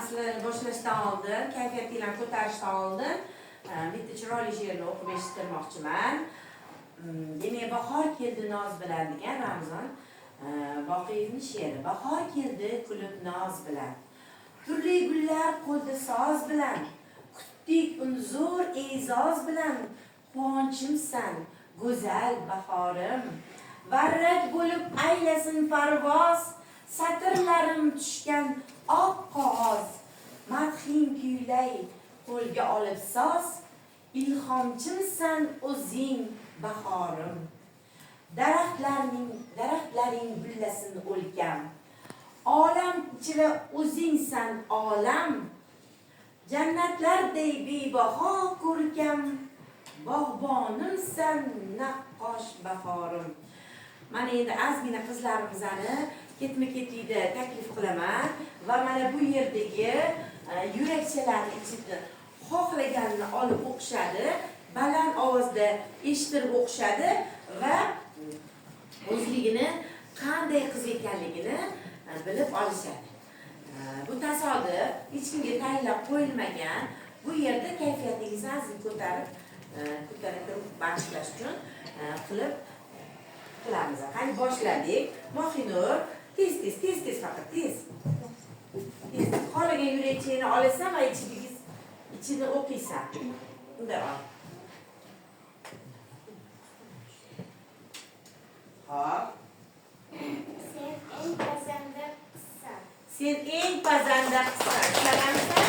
aslini boshlashdan oldin, kayfiyatinglarni ko'tarishdan oldin bitta chiroyli she'rni o'qib eshittirmoqchiman. Demak, bahor keldi noz bilan degan Ramzon Boqiyevning she'ri. Bahor keldi kulib noz bilan. Turli gullar qo'lda soz bilan. Kutdik uni zo'r e'zoz bilan. Quvonchimsan, go'zal bahorim. Varrak bo'lib aylasin parvoz. Satrlarim tushgan oq qog'oz. Madhing kuylay qo'lga olib soz. Ilhomchimsan o'zing bahorim. Daraxtlaring gullasin o'lkam. Olam ichra o'zingsan olam. Jannatlarday bebaho ko'rkam. Bog'bonimsan naqqosh bahorim. Mana endi ozgina qizlarimizni ketma-ketlikda taklif qilaman va mana bu yerdagi yurakchalarni ichida xohlaganini olib o'qishadi, baland ovozda eshittirib o'qishadi va o'zligini qanday qiz ekanligini bilib olishadi. Bu tasodif, hech kimga tayinlab qo'yilmagan. Bu yerda kayfiyatingizni ozgina ko'tarib bag'ishlash uchun qilib qilamiz. Qani boshladik. Mohinur, tez faqat tez. Xohlagan yurakchangni olasan va ichini o'qiysan. Bunday ol. Hop. Sen eng pazanda qizsan. Ishlagansan?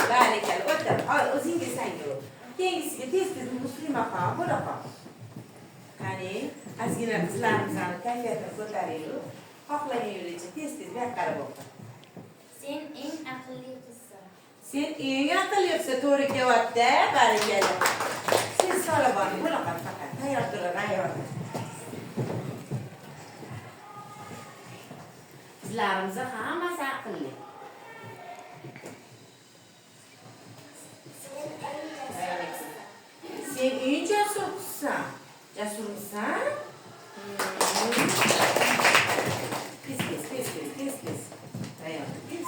Barakalla. O'tir. O'zingiz sangu. Keyingisiga tez muslimaxon, bo'laxon. Qani, ozgina qizlarimizni kayfiyatini ko'taraylik. Xohlagan yo'licha tez bu yoqqa qarab o'qi. Sen eng aqlli qizsan. Sen eng aqllisi to'g'ri kelyapti, barakalla. Sen solaboni bo'laxon faqat. Tayyor turib, ayyor. Qizlarimiz hammasi aqlli. Sen eng jasur qizsan. Jasurmisan? Tez. Tayyor. Tez.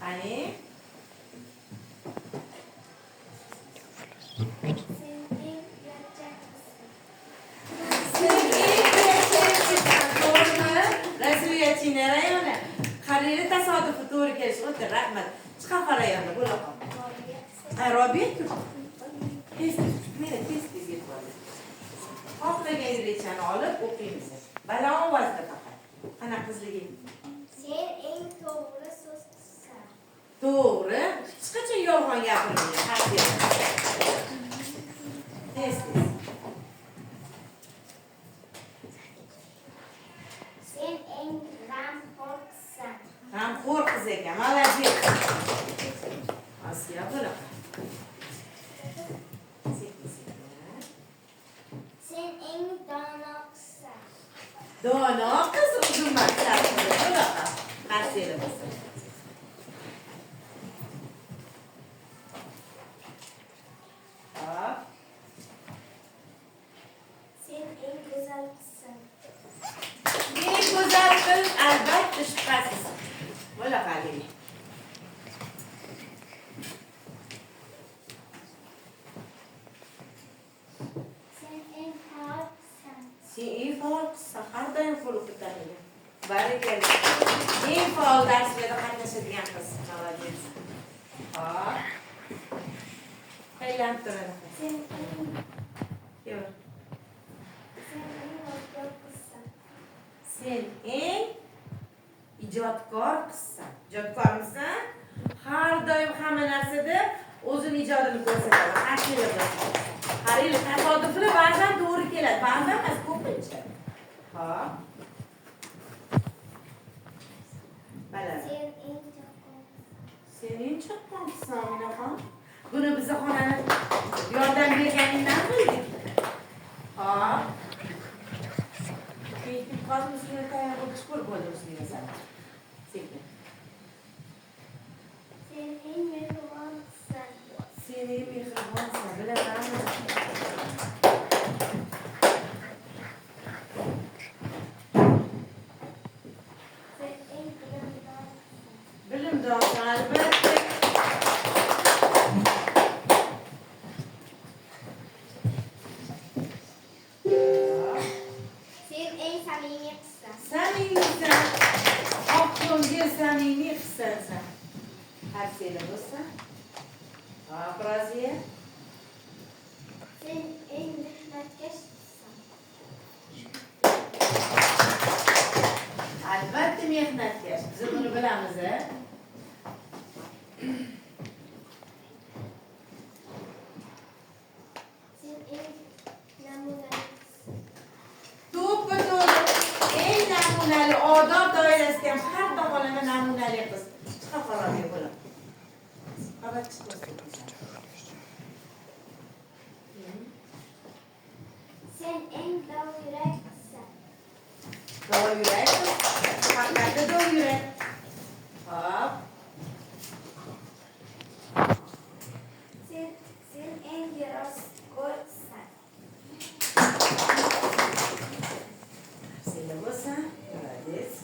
Qani? Qarayli tasodifi to'g'ri kelish. O'tir, rahmat. Chiqa qarayanda bo'laman. Robiya-ku. Tez yetib oldi. Xohlagan yurakchani olib o'qiymiz. Baland ovozda faqat. Qanaqa qizliging? Sen eng to'g'ri so'z qizsan. To'g'ri. Hech qachon yolg'on gapirmaydi. Tez. Sen eng g'amxo'r qizsan. G'amxo'r qiz ekan. Молодец. Asiya bo'laman. Sen eng dono qizsan. Dono qiz uzun maqsad bo'laman. Qarshida bo'lsin. Hop. Sen eng go'zal qizsan. Eng go'zal qiz albatta shubhasiz. Bo'la qoling. Sen eng faol qizsan. Sen eng faol qizsan. Har doim qo'l ko'tarilgan. Barakalla. Eng faol darslarda qatnashadigan qiz. Молодец. Hop. Qaylanib turadi. Sen eng Yo'q. yodgor qizsan. Sen eng ijodkor qizsan. Ijodkormisan? Har doim hamma narsada o'zini ijodini ko'rsatadi. Qanchalik bo'lsa. Qaraylik, tasodiflar ba'zan to'g'ri keladi, ba'zan emas, ko'pincha. Hop. Baland. Sen eng chaqqon. Sen eng chaqqon qizsan, Ominaxon. Buni bizni xonani yordam berganingdan bildik. Hop. Keyin qozimizga tayyor bo'lib chiqib bo'ldi o'zingizga san. Sekin. Sen eng mehribon qizsan. Sen eng mehribonsan, bilamanmi? Sen eng bilimdon qizsan. imzosi albatta. Sen eng samimiy qizsan. Samimiysan. Oqko'ngil samimiy qizsan. Hafsila bo'lsin. Hop, Roziya. Sen eng mehnatkash qizsan. Albatta mehnatkash. Biz buni bilamiz. Sen eng namunali qizsan. To'ppa-to'g'ri. Eng namunali odob doirasida ham har tomonlama namunali qiz. Chiqa qoladi bo'lam. Xabar chiqmasin. Sen eng dovyurak qizsan. Dovyurak. Haqiqatda dovyurak. Hop. Sen eng merosxo'r qizsan. Hafsila bo'lsin. Молодец.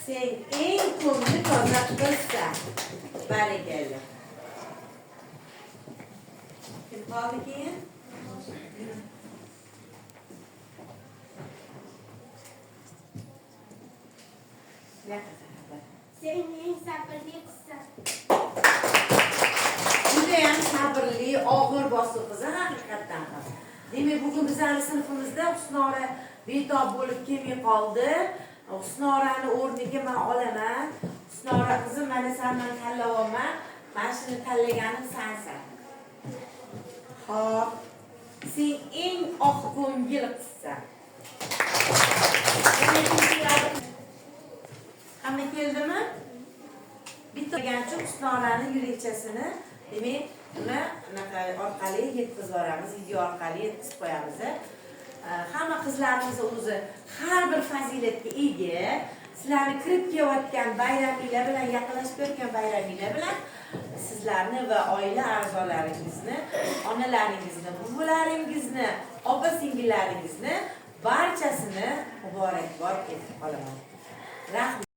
Sen eng ko'ngli toza qizsan. Barakalla. Kim qoldi keyin? Sen eng sabrli qizsan. Judayam sabrli, og'ir bosuv qizi haqiqatdan ham. Demak, bugun bizning sinfimizda Husnora betob bo'lib kelmay qoldi. Husnorani o'rniga men olaman. Husnora qizim, mana sendan tanlayapman. Mana shuni tanlaganim sensan. Hop. Sen eng oqko'ngil qizsan. Hamma keldimi? Bitta ganchi Husnorani yurakchasini, demak, uni orqali yetkazib yuboramiz, video orqali yetkazib qo'yamiz. Hamma qizlarimiz o'zi har bir fazilatga ega. Sizlarni kirib kelayotgan bayraminglar bilan, yaqinlashib ketgan bayraminglar bilan sizlarni va oila a'zolaringizni, onalaringizni, buvalaringizni, opa-singillaringizni barchasini muborakbod etib qolaman. Rahmat.